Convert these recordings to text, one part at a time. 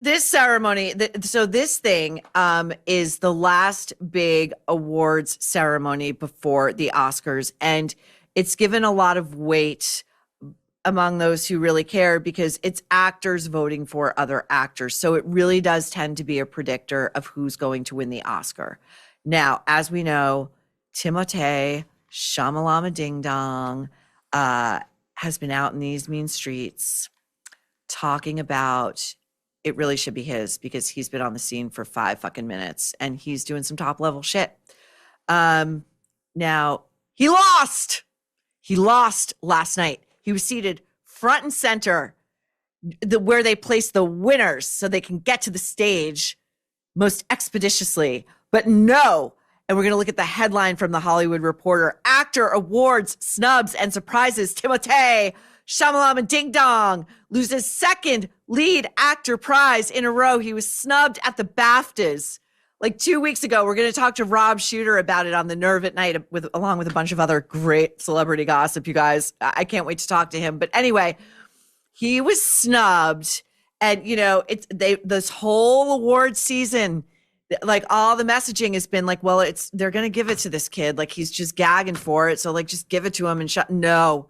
This ceremony, so this thing is the last big awards ceremony before the Oscars, and it's given a lot of weight among those who really care because it's actors voting for other actors. So it really does tend to be a predictor of who's going to win the Oscar. Now, as we know, Timothée Chalamet Ding Dong has been out in these mean streets talking about it really should be his because he's been on the scene for 5 fucking minutes and he's doing some top level shit. Now he lost last night. He was seated front and center where they place the winners so they can get to the stage most expeditiously, but no. And we're going to look at the headline from the Hollywood Reporter. Actor awards, snubs, and surprises. Timothée Chalamet Ding Dong loses second lead actor prize in a row. He was snubbed at the BAFTAs like 2 weeks ago. We're going to talk to Rob Shooter about it on the Nerve at Night along with a bunch of other great celebrity gossip, you guys. I can't wait to talk to him. But anyway, he was snubbed. And, this whole award season, like all the messaging has been like, well, they're going to give it to this kid. Like he's just gagging for it. So like, just give it to him and No.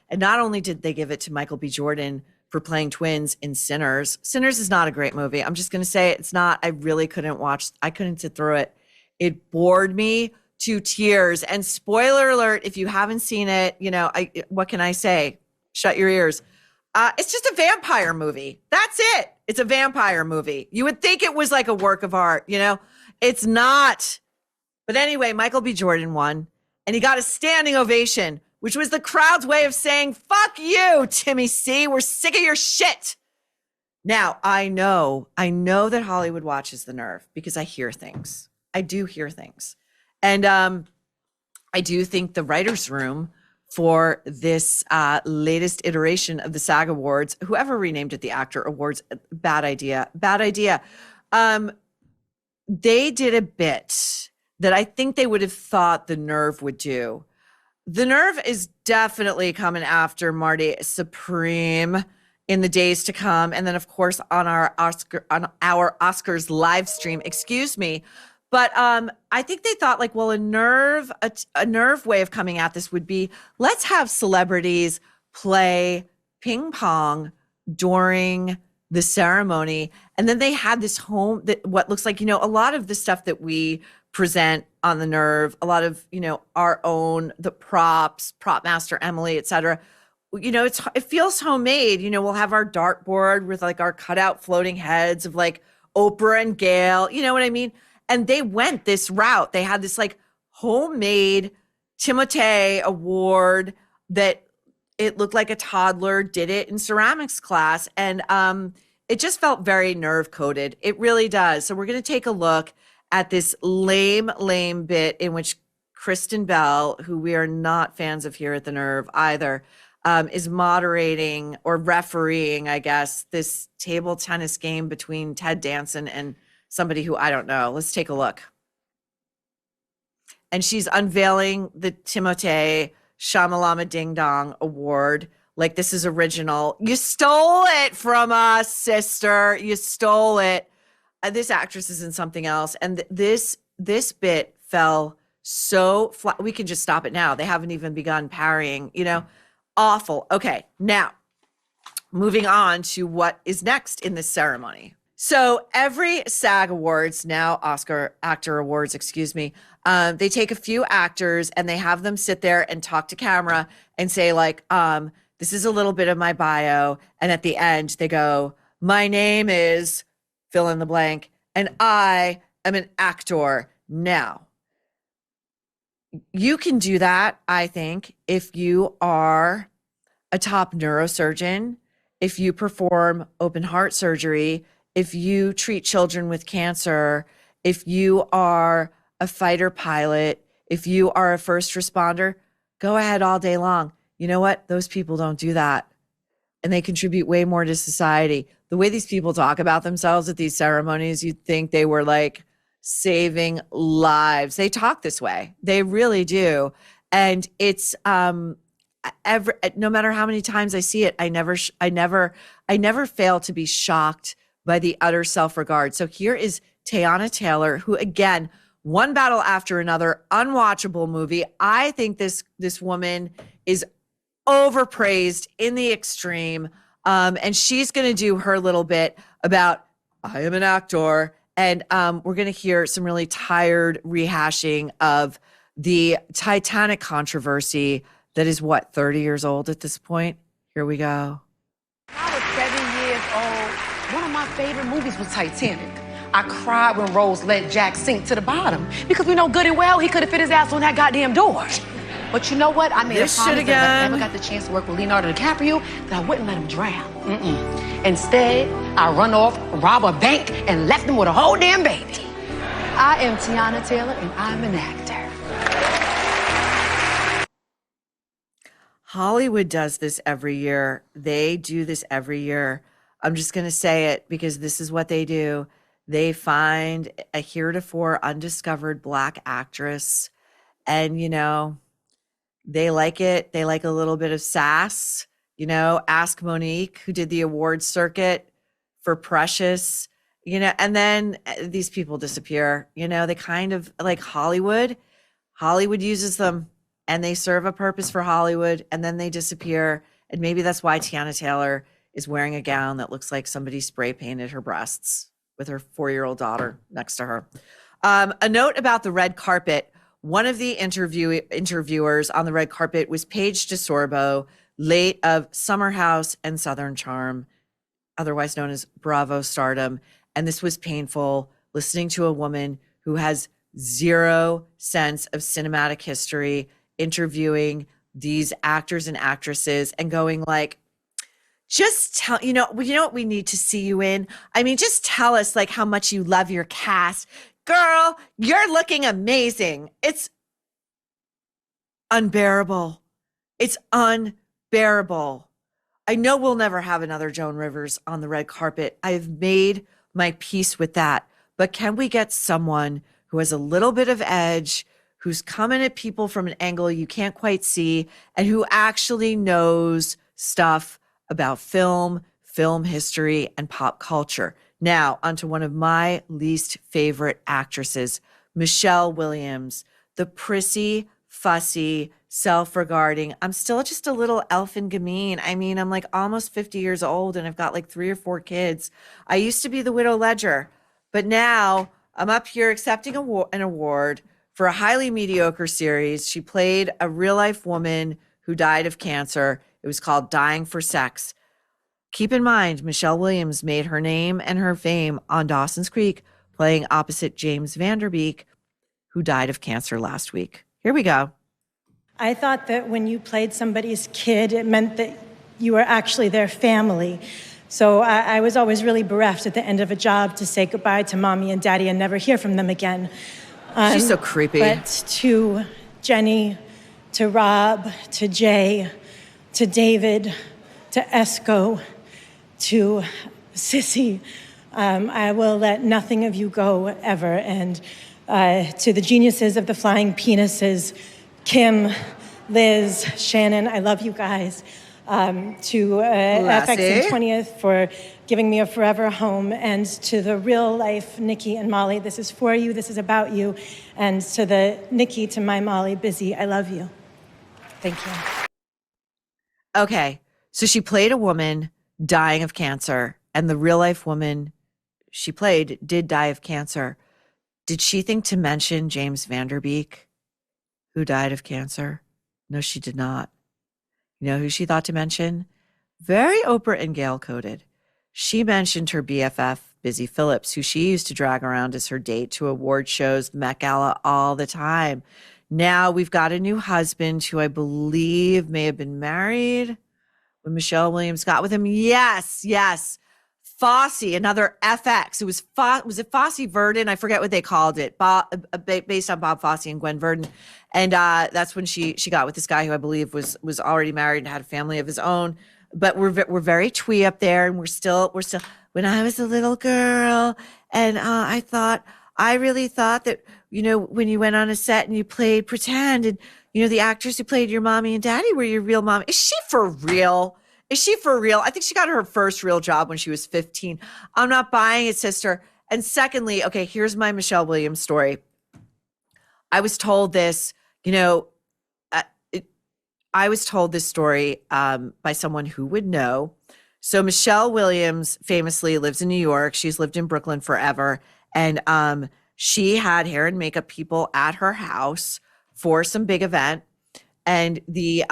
And not only did they give it to Michael B. Jordan for playing twins in Sinners. Sinners is not a great movie. I'm just going to say it's not. I really I couldn't sit through it. It bored me to tears. And spoiler alert, if you haven't seen it, what can I say? Shut your ears. It's just a vampire movie. That's it. It's a vampire movie. You would think it was like a work of art, It's not. But anyway, Michael B. Jordan won, and he got a standing ovation, which was the crowd's way of saying, fuck you, Timmy C. We're sick of your shit. Now, I know that Hollywood watches the Nerve because I hear things. I do hear things. And I do think the writer's room for this latest iteration of the SAG Awards, whoever renamed it the Actor Awards, bad idea. They did a bit that I think they would have thought the Nerve would do. The Nerve is definitely coming after Marty Supreme in the days to come. And then, of course, on our Oscars live stream, excuse me. But I think they thought like, well, a Nerve way of coming at this would be, let's have celebrities play ping pong during the ceremony. And then they had this what looks like, a lot of the stuff that we present on the Nerve, a lot of, our own, the props, prop master Emily, et cetera. It feels homemade. We'll have our dartboard with like our cutout floating heads of like Oprah and Gail, you know what I mean? And they went this route. They had this like homemade Timothée award that it looked like a toddler did it in ceramics class. And it just felt very Nerve coded. It really does. So we're going to take a look at this lame bit in which Kristen Bell, who we are not fans of here at the Nerve either, is moderating or refereeing, I guess, this table tennis game between Ted Danson and somebody who I don't know. Let's take a look. And she's unveiling the Timothée Chalamet Ding Dong Award. Like, this is original. You stole it from us, sister. You stole it. This actress is in something else. And this bit fell so flat. We can just stop it now. They haven't even begun parrying, awful. Okay, now moving on to what is next in this ceremony. So every SAG Awards, now Oscar Actor Awards, they take a few actors and they have them sit there and talk to camera and say like, this is a little bit of my bio. And at the end they go, my name is fill in the blank, and I am an actor. Now, you can do that, I think, if you are a top neurosurgeon, if you perform open heart surgery, if you treat children with cancer, if you are a fighter pilot, if you are a first responder, go ahead all day long. You know what? Those people don't do that. And they contribute way more to society. The way these people talk about themselves at these ceremonies, you'd think they were like saving lives. They talk this way. They really do. And it's no matter how many times I see it, I never fail to be shocked by the utter self-regard. So here is Teyana Taylor, who again, one battle after another, unwatchable movie. I think this woman is overpraised in the extreme. And she's going to do her little bit about, I am an actor. And we're going to hear some really tired rehashing of the Titanic controversy that is, 30 years old at this point? Here we go. I was 7 years old. One of my favorite movies was Titanic. I cried when Rose let Jack sink to the bottom because we know good and well he could have fit his ass on that goddamn door. But you know what? I made a promise that if I ever got the chance to work with Leonardo DiCaprio, that I wouldn't let him drown. Instead, I run off, rob a bank, and left him with a whole damn baby. I am Teyana Taylor, and I'm an actor. Hollywood does this every year. They do this every year. I'm just going to say it because this is what they do. They find a heretofore undiscovered Black actress, and, they like it. They like a little bit of sass. Ask Monique, who did the award circuit for Precious, and then these people disappear. They kind of like Hollywood. Hollywood uses them and they serve a purpose for Hollywood, and then they disappear. And maybe that's why Teyana Taylor is wearing a gown that looks like somebody spray painted her breasts with her 4-year-old daughter next to her. A note about the red carpet. One of the interviewers on the red carpet was Paige DeSorbo, late of Summer House and Southern Charm, otherwise known as Bravo stardom. And this was painful, listening to a woman who has zero sense of cinematic history interviewing these actors and actresses and going like, just tell, what we need to see you in? I mean, just tell us like how much you love your cast. Girl, you're looking amazing. It's unbearable. It's unbearable. I know we'll never have another Joan Rivers on the red carpet. I've made my peace with that. But can we get someone who has a little bit of edge, who's coming at people from an angle you can't quite see, and who actually knows stuff about film history, and pop culture? Now, onto one of my least favorite actresses, Michelle Williams, the prissy, fussy, self-regarding. I'm still just a little elf in gamine. I mean, I'm like almost 50 years old and I've got like 3 or 4 kids. I used to be the widow ledger, but now I'm up here accepting an award for a highly mediocre series. She played a real-life woman who died of cancer. It was called Dying for Sex. Keep in mind, Michelle Williams made her name and her fame on Dawson's Creek, playing opposite James Van Der Beek, who died of cancer last week. Here we go. I thought that when you played somebody's kid, it meant that you were actually their family. So I was always really bereft at the end of a job to say goodbye to mommy and daddy and never hear from them again. She's so creepy. But to Jenny, to Rob, to Jay, to David, to Esco, to Sissy, I will let nothing of you go ever. And to the geniuses of the flying penises, Kim, Liz, Shannon, I love you guys. To FX and 20th for giving me a forever home, and to the real life Nikki and Molly, this is for you, this is about you. And to the Nikki, to my Molly, Busy, I love you. Thank you. Okay, so she played a woman dying of cancer, and the real life woman she played did die of cancer. Did she think to mention James Van Der Beek, who died of cancer? No, she did not. You know who she thought to mention? Very Oprah and Gail coded. She mentioned her BFF, Busy Phillips, who she used to drag around as her date to award shows, the Met Gala, all the time. Now we've got a new husband who I believe may have been married when Michelle Williams got with him. Yes. Fosse, another FX. Was it Fosse Verdon? I forget what they called it. Based on Bob Fosse and Gwen Verdon. And that's when she got with this guy who I believe was already married and had a family of his own. But we're very twee up there, and we're still. When I was a little girl, and I really thought that, when you went on a set and you played pretend, and the actors who played your mommy and daddy were your real mom. Is she for real? Is she for real? I think she got her first real job when she was 15. I'm not buying it, sister. And secondly, okay, here's my Michelle Williams story. I was told this, I was told this story by someone who would know. So Michelle Williams famously lives in New York. She's lived in Brooklyn forever. And she had hair and makeup people at her house for some big event. And the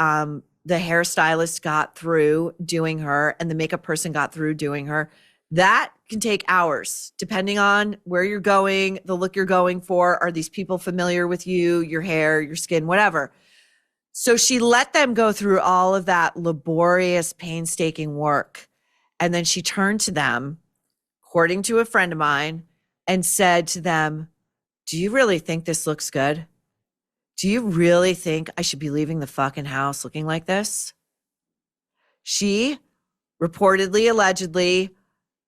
hairstylist got through doing her and the makeup person got through doing her. That can take hours, depending on where you're going, the look you're going for. Are these people familiar with you, your hair, your skin, whatever? So she let them go through all of that laborious, painstaking work. And then she turned to them, according to a friend of mine, and said to them, do you really think this looks good? Do you really think I should be leaving the fucking house looking like this? She reportedly, allegedly,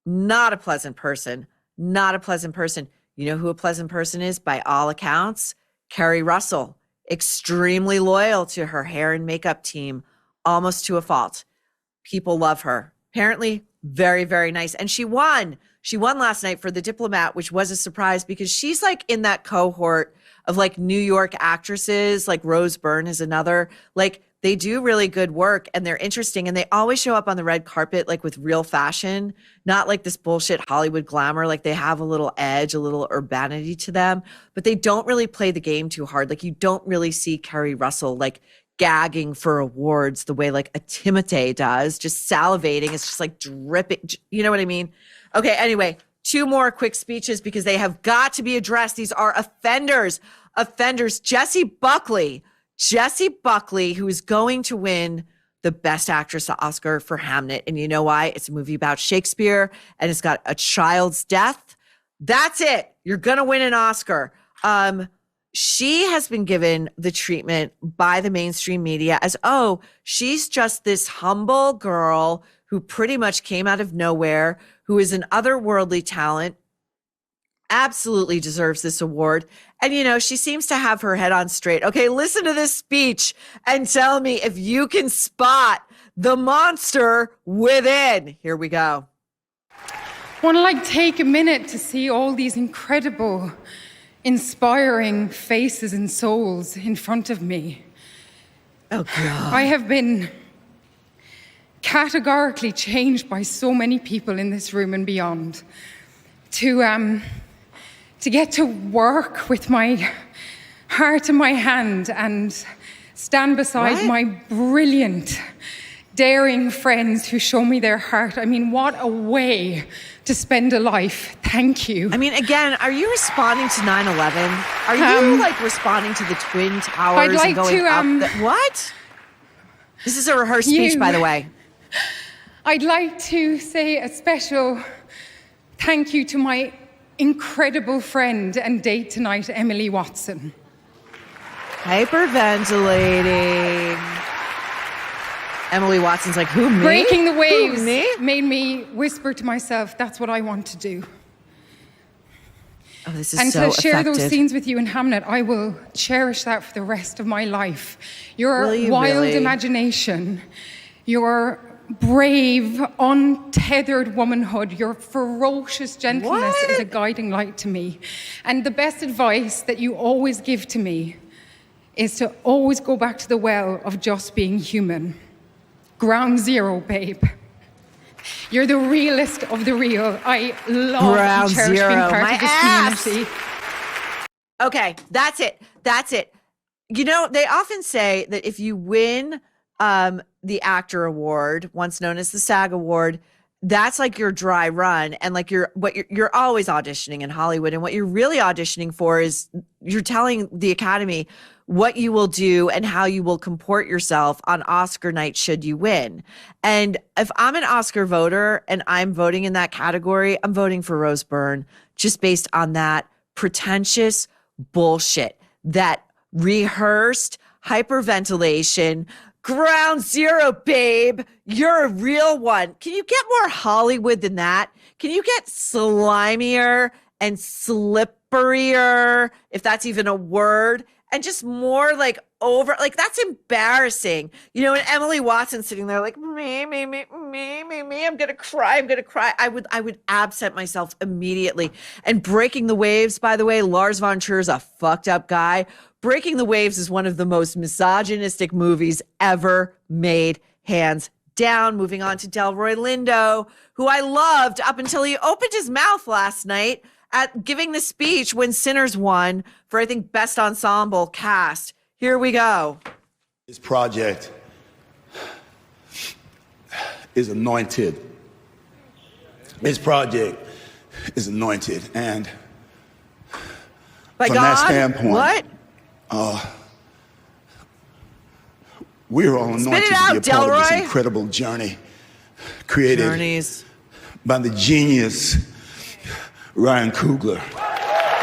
not a pleasant person. Not a pleasant person. You know who a pleasant person is? By all accounts, Kerry Russell. Extremely loyal to her hair and makeup team, almost to a fault. People love her. Apparently, very, very nice. And she won. She won last night for The Diplomat, which was a surprise because she's like in that cohort of like New York actresses, like Rose Byrne is another. Like they do really good work and they're interesting and they always show up on the red carpet like with real fashion, not like this bullshit Hollywood glamour. Like they have a little edge, a little urbanity to them, but they don't really play the game too hard. Like you don't really see Kerry Russell like gagging for awards the way like a Timothée does, just salivating. It's just like dripping. You know what I mean? Okay, anyway, 2 more quick speeches because they have got to be addressed. These are offenders. Jessie Buckley, who is going to win the Best Actress Oscar for Hamnet. And you know why? It's a movie about Shakespeare and it's got a child's death. That's it. You're going to win an Oscar. She has been given the treatment by the mainstream media as, oh, she's just this humble girl who pretty much came out of nowhere, who is an otherworldly talent, absolutely deserves this award. And, she seems to have her head on straight. Okay, listen to this speech and tell me if you can spot the monster within. Here we go. I want to take a minute to see all these incredible, inspiring faces and souls in front of me. Oh, God. I have been categorically changed by so many people in this room and beyond. To get to work with my heart in my hand and stand beside my brilliant, daring friends who show me their heart. I mean, what a way to spend a life. Thank you. I mean, again, are you responding to 9/11? Are you responding to the Twin Towers I'd like and going to, what? This is a rehearsed speech, by the way. I'd like to say a special thank you to my incredible friend and date tonight, Emily Watson. Hyperventilating. Emily Watson's like, who, me? Breaking the waves Who, me? made me whisper to myself, that's what I want to do. Oh, this is and so to share affected. those scenes with you in Hamnet, I will cherish that for the rest of my life. Your wild imagination, your brave, untethered womanhood, your ferocious gentleness is a guiding light to me. And the best advice that you always give to me is to always go back to the well of just being human. Ground zero, babe. You're the realest of the real. I love and cherish being part of this community. Okay, that's it. They often say that if you win the actor award, once known as the SAG award, that's like your dry run. And like you're always auditioning in Hollywood. And what you're really auditioning for is you're telling the Academy what you will do and how you will comport yourself on Oscar night should you win. And if I'm an Oscar voter and I'm voting in that category, I'm voting for Rose Byrne just based on that pretentious bullshit, that rehearsed hyperventilation. Ground zero, babe. You're a real one. Can you get more Hollywood than that? Can you get slimier and slipperier, if that's even a word, and just more like over, like, that's embarrassing. You know, and Emily Watson sitting there like, me, I'm gonna cry. I would absent myself immediately. And Breaking the Waves, by the way, Lars von Trier's a fucked up guy. Breaking the Waves is one of the most misogynistic movies ever made, hands down. Moving on to Delroy Lindo, who I loved up until he opened his mouth last night at giving the speech when Sinners won for, I think, Best Ensemble Cast. Here we go. This project is anointed. This project is anointed. And by from God? that standpoint, what? We're all anointed out, to be a part of this Delroy. incredible journey created Journeys. by the genius Ryan Coogler.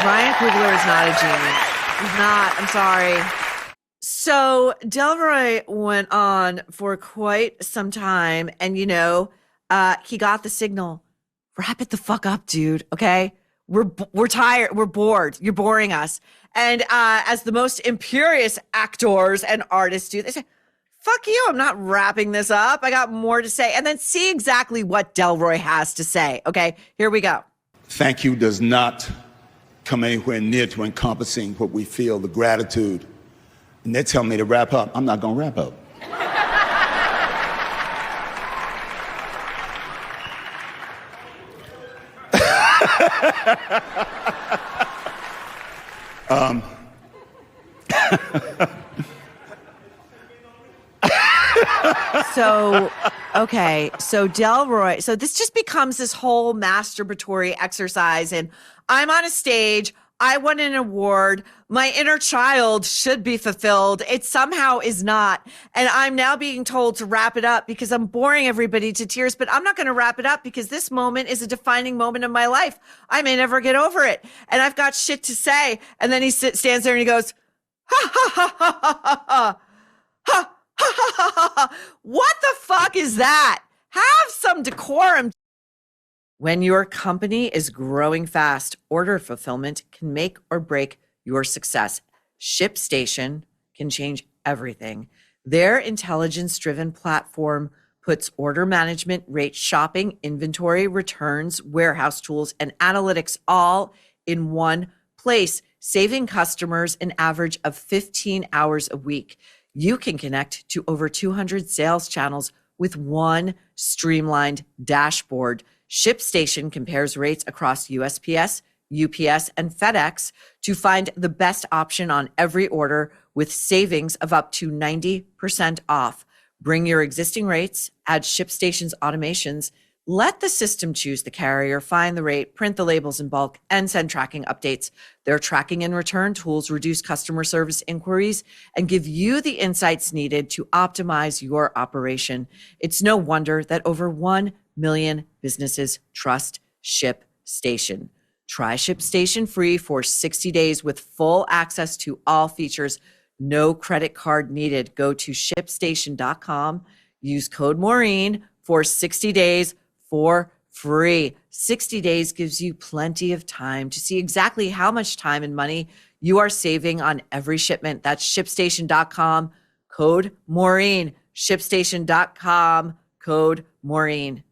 Ryan Coogler is not a genius. He's not. I'm sorry. So Delroy went on for quite some time, and he got the signal. Wrap it the fuck up, dude. Okay, we're tired. We're bored. You're boring us. And as the most imperious actors and artists do, they say, "Fuck you! I'm not wrapping this up. I got more to say." And then see exactly what Delroy has to say. Okay, here we go. Thank you does not come anywhere near to encompassing what we feel, the gratitude. And they're telling me to wrap up. I'm not going to wrap up. So Delroy, so this just becomes this whole masturbatory exercise, and I'm on a stage, I won an award, my inner child should be fulfilled, it somehow is not, and I'm now being told to wrap it up because I'm boring everybody to tears, but I'm not going to wrap it up because this moment is a defining moment of my life. I may never get over it, and I've got shit to say. And then he stands there and he goes, ha ha ha ha ha ha ha. Ha. What the fuck is that? Have some decorum. When your company is growing fast, order fulfillment can make or break your success. ShipStation can change everything. Their intelligence-driven platform puts order management, rate shopping, inventory, returns, warehouse tools, and analytics all in one place, saving customers an average of 15 hours a week. You can connect to over 200 sales channels with one streamlined dashboard. ShipStation compares rates across USPS, UPS, and FedEx to find the best option on every order with savings of up to 90% off. Bring your existing rates, add ShipStation's automations, let the system choose the carrier, find the rate, print the labels in bulk, and send tracking updates. Their tracking and return tools reduce customer service inquiries and give you the insights needed to optimize your operation. It's no wonder that over 1 million businesses trust ShipStation. Try ShipStation free for 60 days with full access to all features. No credit card needed. Go to ShipStation.com. Use code Maureen for 60 days for free. 60 days gives you plenty of time to see exactly how much time and money you are saving on every shipment. That's ShipStation.com, code Maureen. ShipStation.com, code Maureen.